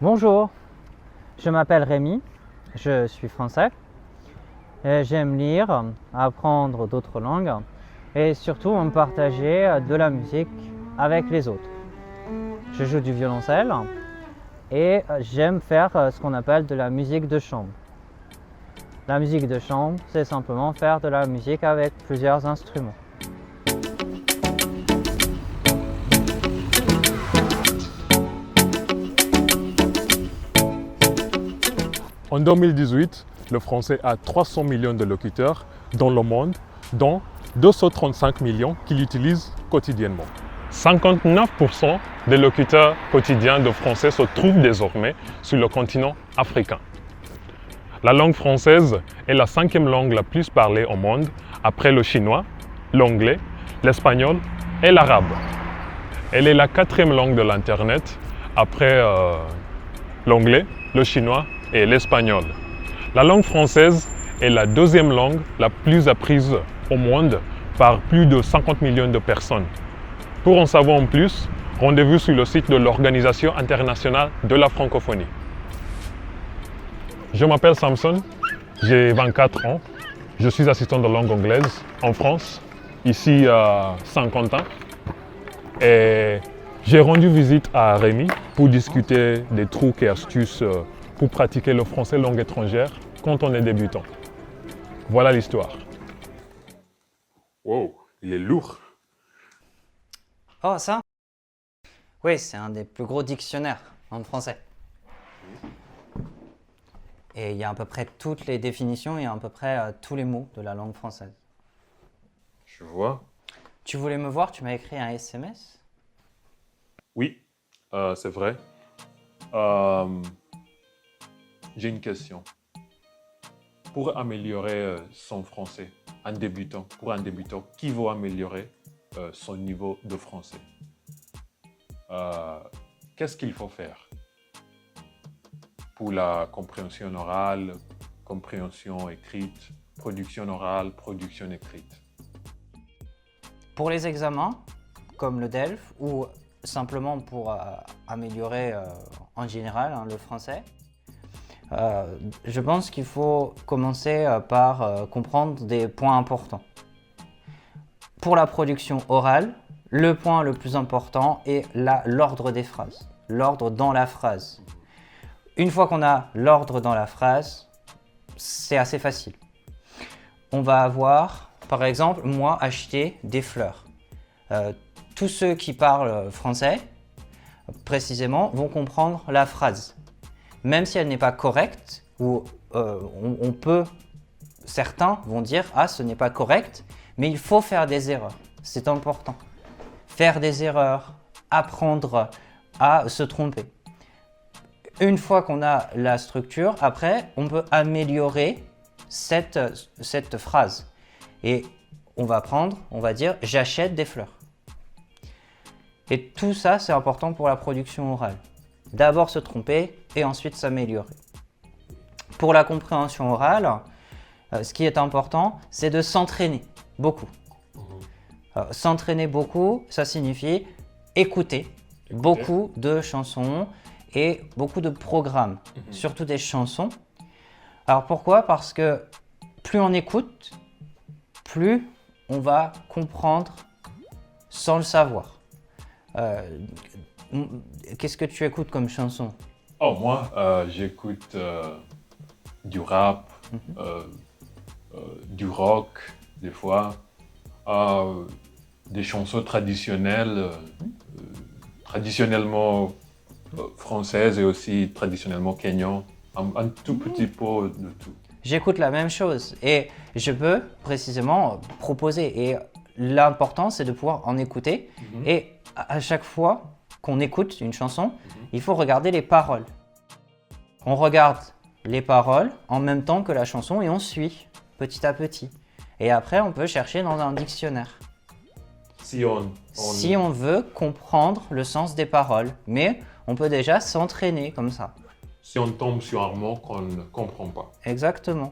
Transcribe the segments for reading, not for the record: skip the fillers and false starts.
Bonjour, je m'appelle Rémi, je suis français et j'aime lire, apprendre d'autres langues et surtout me partager de la musique avec les autres. Je joue du violoncelle et j'aime faire ce qu'on appelle de la musique de chambre. La musique de chambre, c'est simplement faire de la musique avec plusieurs instruments. En 2018, le français a 300 millions de locuteurs dans le monde, dont 235 millions qui l'utilisent quotidiennement. 59% des locuteurs quotidiens de français se trouvent désormais sur le continent africain. La langue française est la 5e langue la plus parlée au monde, après le chinois, l'anglais, l'espagnol et l'arabe. Elle est la 4e langue de l'Internet, après l'anglais, le chinois et l'espagnol. La langue française est la 2e langue la plus apprise au monde par plus de 50 millions de personnes. Pour en savoir en plus, rendez-vous sur le site de l'Organisation internationale de la francophonie. Je m'appelle Samson, j'ai 24 ans, je suis assistant de langue anglaise en France, ici à Saint-Quentin. Et j'ai rendu visite à Rémi pour discuter des trucs et astuces pour pratiquer le français langue étrangère quand on est débutant. Voilà l'histoire. Wow, il est lourd. Oh, ça? Oui, c'est un des plus gros dictionnaires en français. Et il y a à peu près toutes les définitions et à peu près tous les mots de la langue française. Je vois. Tu voulais me voir, tu m'as écrit un SMS? Oui, c'est vrai. J'ai une question. Pour améliorer son français, pour un débutant, qui veut améliorer son niveau de français? Qu'est-ce qu'il faut faire pour la compréhension orale, compréhension écrite, production orale, production écrite? Pour les examens, comme le DELF, ou simplement pour améliorer en général le français, je pense qu'il faut commencer par comprendre des points importants. Pour la production orale, le point le plus important est l'ordre des phrases, l'ordre dans la phrase. Une fois qu'on a l'ordre dans la phrase, c'est assez facile. On va avoir, par exemple, moi, acheter des fleurs. Tous ceux qui parlent français, précisément, vont comprendre la phrase. Même si elle n'est pas correcte, ou certains vont dire « Ah, ce n'est pas correct », mais il faut faire des erreurs. C'est important. Faire des erreurs, apprendre à se tromper. Une fois qu'on a la structure, après, on peut améliorer cette phrase. Et on va dire « j'achète des fleurs ». Et tout ça, c'est important pour la production orale. D'abord se tromper et ensuite s'améliorer. Pour la compréhension orale, ce qui est important, c'est de s'entraîner beaucoup. S'entraîner beaucoup, ça signifie écouter beaucoup de chansons et beaucoup de programmes, surtout des chansons. Alors pourquoi? Parce que plus on écoute, plus on va comprendre sans le savoir. Qu'est-ce que tu écoutes comme chanson? Oh, moi, j'écoute du rap, du rock, des fois, des chansons traditionnelles, traditionnellement françaises et aussi traditionnellement kenyan, un tout petit peu de tout. J'écoute la même chose et je peux précisément proposer. Et l'important, c'est de pouvoir en écouter. Et à chaque fois qu'on écoute une chanson, il faut regarder les paroles. On regarde les paroles en même temps que la chanson et on suit petit à petit. Et après, on peut chercher dans un dictionnaire. Si on veut comprendre le sens des paroles, mais on peut déjà s'entraîner comme ça. Si on tombe sur un mot qu'on ne comprend pas. Exactement.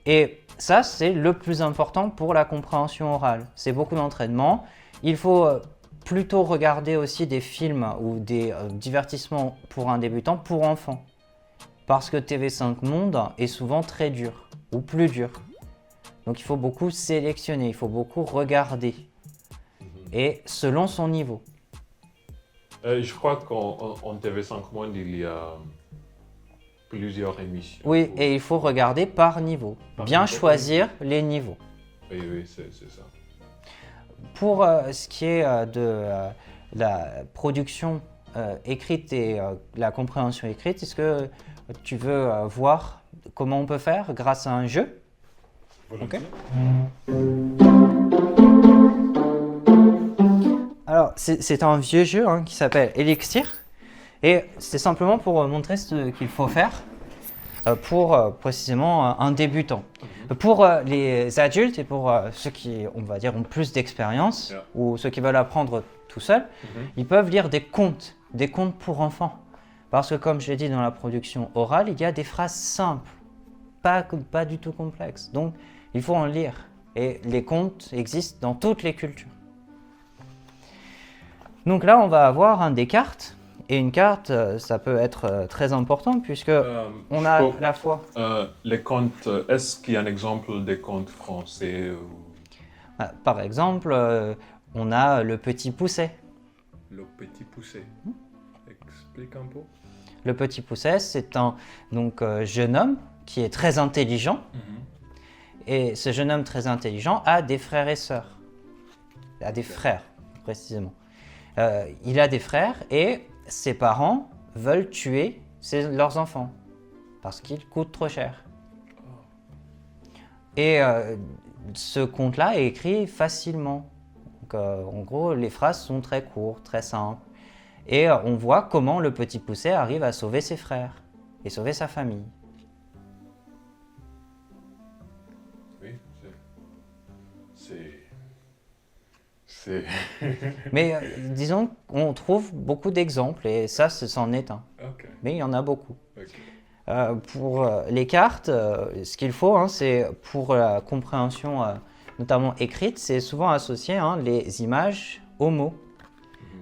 Et ça, c'est le plus important pour la compréhension orale. C'est beaucoup d'entraînement. Il faut plutôt regarder aussi des films ou des divertissements pour un débutant pour enfants. Parce que TV5 Monde est souvent très dur ou plus dur. Donc il faut beaucoup sélectionner, il faut beaucoup regarder. Et selon son niveau. Je crois qu'en TV5 Monde, il y a plusieurs émissions. Oui, et il faut regarder par niveau. Bien choisir les niveaux. Oui, oui, c'est ça. Pour ce qui est de la production écrite et la compréhension écrite, est-ce que tu veux voir comment on peut faire grâce à un jeu? Volontiers. Alors, c'est un vieux jeu hein, qui s'appelle Elixir. Et c'est simplement pour montrer ce qu'il faut faire pour précisément un débutant. Pour les adultes et pour ceux qui, on va dire, ont plus d'expérience ou ceux qui veulent apprendre tout seuls, ils peuvent lire des contes pour enfants. Parce que comme je l'ai dit dans la production orale, il y a des phrases simples, pas du tout complexes. Donc, il faut en lire. Et les contes existent dans toutes les cultures. Donc là, on va avoir des cartes. Et une carte, ça peut être très important puisque on a à la fois... les contes, est-ce qu'il y a un exemple des contes français Par exemple, on a Le Petit Poucet. Le Petit Poucet. Explique un peu. Le Petit Poucet, c'est un jeune homme qui est très intelligent. Et ce jeune homme très intelligent a des frères et sœurs. Il a des frères, précisément. Il a des frères et ses parents veulent tuer leurs enfants parce qu'ils coûtent trop cher. Et ce conte-là est écrit facilement. Donc, en gros, les phrases sont très courtes, très simples. Et on voit comment le Petit Poucet arrive à sauver ses frères et sauver sa famille. Oui, c'est... Mais disons qu'on trouve beaucoup d'exemples et ça, c'en est un. Okay. Mais il y en a beaucoup. Okay. Pour les cartes, ce qu'il faut, c'est pour la compréhension notamment écrite, c'est souvent associé les images aux mots.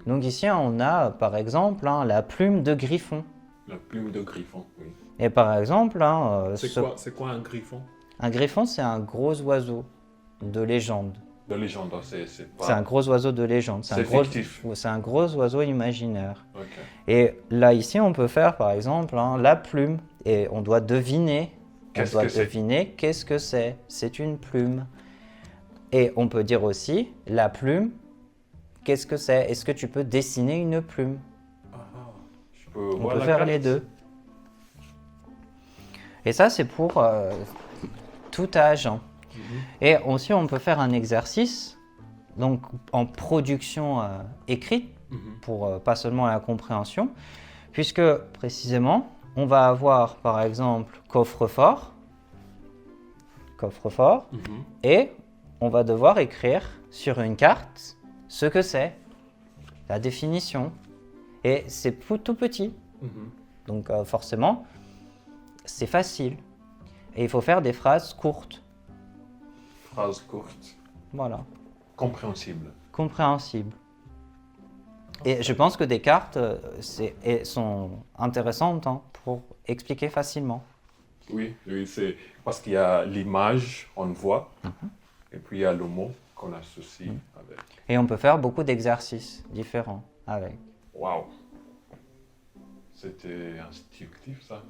Donc ici, on a par exemple la plume de griffon. La plume de griffon, oui. Et par exemple... c'est quoi un griffon? Un griffon, c'est un gros oiseau de légende. De légende, c'est un gros oiseau de légende. C'est fictif. C'est un gros oiseau imaginaire. Okay. Et là, ici, on peut faire par exemple la plume. Et on doit deviner. Qu'est-ce que c'est. C'est une plume. Et on peut dire aussi la plume. Qu'est-ce que c'est? Est-ce que tu peux dessiner une plume? On peut faire les deux. Et ça, c'est pour tout âge. Et aussi, on peut faire un exercice donc, en production écrite, pour pas seulement la compréhension, puisque précisément, on va avoir par exemple coffre-fort, et on va devoir écrire sur une carte ce que c'est, la définition, et c'est tout petit. Donc forcément, c'est facile. Et il faut faire des phrases courtes. Phrases courtes. Voilà. Compréhensible. Compréhensible. Et je pense que des cartes sont intéressantes pour expliquer facilement. Oui, c'est parce qu'il y a l'image, on voit, et puis il y a le mot qu'on associe avec. Et on peut faire beaucoup d'exercices différents avec. Waouh! C'était instructif ça.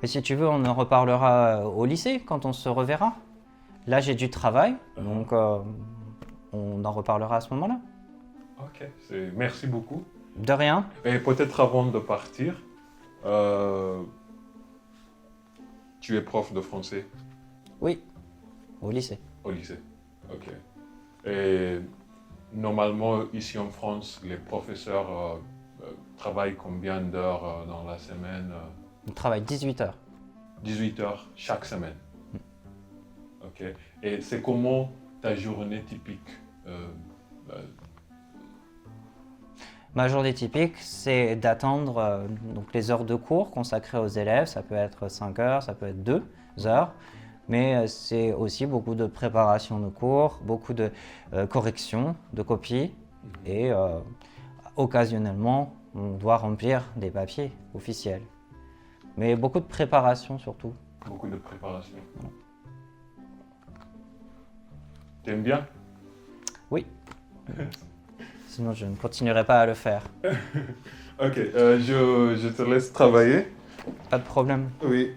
Et si tu veux, on en reparlera au lycée quand on se reverra. Là, j'ai du travail, donc on en reparlera à ce moment-là. Ok, merci beaucoup. De rien. Et peut-être avant de partir, tu es prof de français? Oui, au lycée. Au lycée, ok. Et normalement, ici en France, les professeurs travaillent combien d'heures dans la semaine? On travaille 18 heures. 18 heures chaque semaine. Ok. Et c'est comment ta journée typique? Ma journée typique, c'est d'attendre donc les heures de cours consacrées aux élèves. Ça peut être 5 heures, ça peut être 2 heures. Mais c'est aussi beaucoup de préparation de cours, beaucoup de corrections, de copies, Et occasionnellement, on doit remplir des papiers officiels. Mais beaucoup de préparation surtout. Beaucoup de préparation. T'aimes bien? Oui. Sinon, je ne continuerai pas à le faire. Ok, je te laisse travailler. Pas de problème. Oui.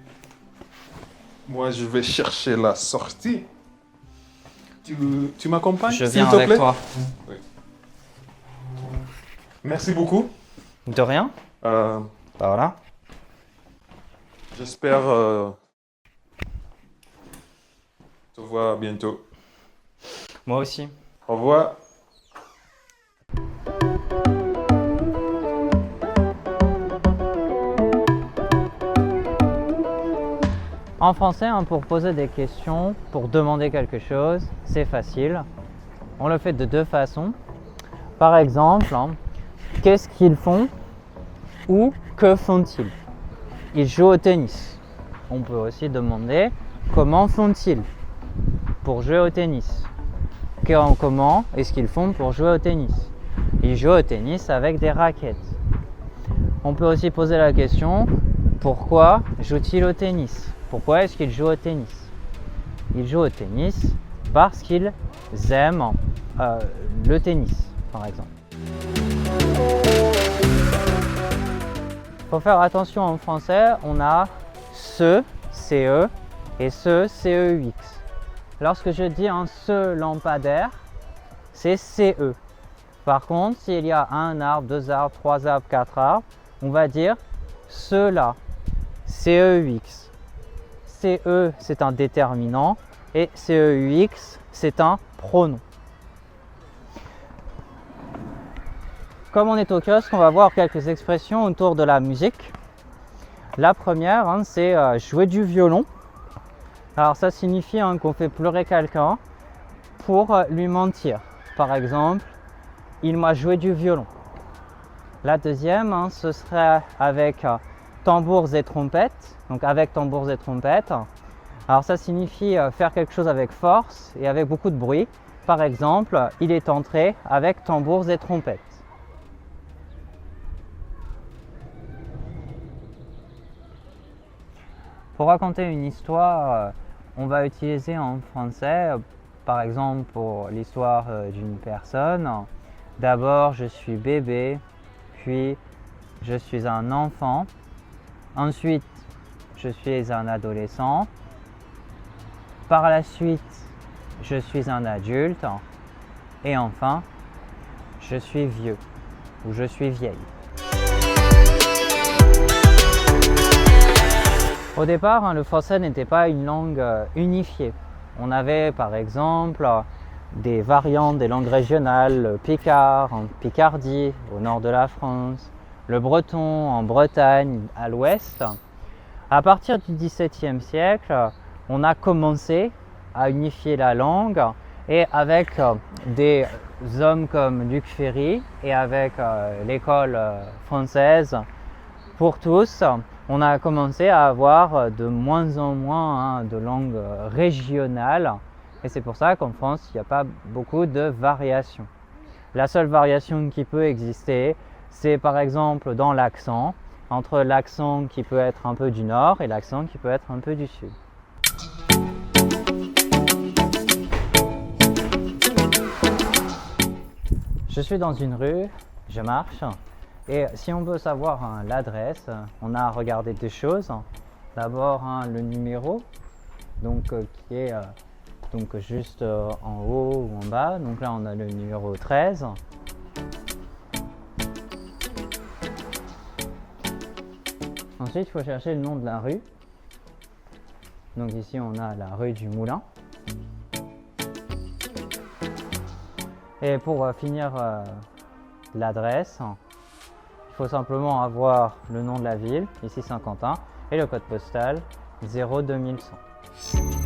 Moi, je vais chercher la sortie. Tu m'accompagnes, Je s'il viens te avec plaît? toi. Oui. Merci beaucoup. De rien. Voilà. J'espère te voir bientôt. Moi aussi. Au revoir. En français, pour poser des questions, pour demander quelque chose, c'est facile. On le fait de deux façons. Par exemple, qu'est-ce qu'ils font ou que font-ils? Ils jouent au tennis. On peut aussi demander comment font-ils pour jouer au tennis? Comment est-ce qu'ils font pour jouer au tennis? Ils jouent au tennis avec des raquettes. On peut aussi poser la question, pourquoi jouent-ils au tennis? Pourquoi est-ce qu'ils jouent au tennis? Ils jouent au tennis parce qu'ils aiment le tennis, par exemple. Il faut faire attention en français, on a ce, CE, et ce, CEX. Lorsque je dis un ce lampadaire, c'est CE. Par contre, s'il y a un arbre, deux arbres, trois arbres, quatre arbres, on va dire ceux-là, CEX. CE, c'est un déterminant et CEUX, c'est un pronom. Comme on est au kiosque, on va voir quelques expressions autour de la musique. La première, c'est jouer du violon. Alors ça signifie qu'on fait pleurer quelqu'un pour lui mentir. Par exemple, il m'a joué du violon. La deuxième, ce serait avec tambours et trompettes. Donc avec tambours et trompettes. Alors ça signifie faire quelque chose avec force et avec beaucoup de bruit. Par exemple, il est entré avec tambours et trompettes. Pour raconter une histoire, on va utiliser en français, par exemple pour l'histoire d'une personne. D'abord, je suis bébé, puis je suis un enfant. Ensuite, je suis un adolescent. Par la suite, je suis un adulte. Et enfin, je suis vieux ou je suis vieille. Au départ, le français n'était pas une langue unifiée. On avait par exemple des variantes des langues régionales, le picard en Picardie, au nord de la France, le breton en Bretagne, à l'ouest. À partir du XVIIe siècle, on a commencé à unifier la langue et avec des hommes comme Luc Ferry et avec l'école française pour tous, on a commencé à avoir de moins en moins de langues régionales et c'est pour ça qu'en France, il n'y a pas beaucoup de variations. La seule variation qui peut exister, c'est par exemple dans l'accent, entre l'accent qui peut être un peu du nord et l'accent qui peut être un peu du sud. Je suis dans une rue, je marche. Et si on veut savoir l'adresse, on a à regarder deux choses. D'abord le numéro, qui est juste en haut ou en bas. Donc là on a le numéro 13. Ensuite il faut chercher le nom de la rue. Donc ici on a la rue du Moulin. Et pour finir l'adresse, il faut simplement avoir le nom de la ville, ici Saint-Quentin, et le code postal 02100.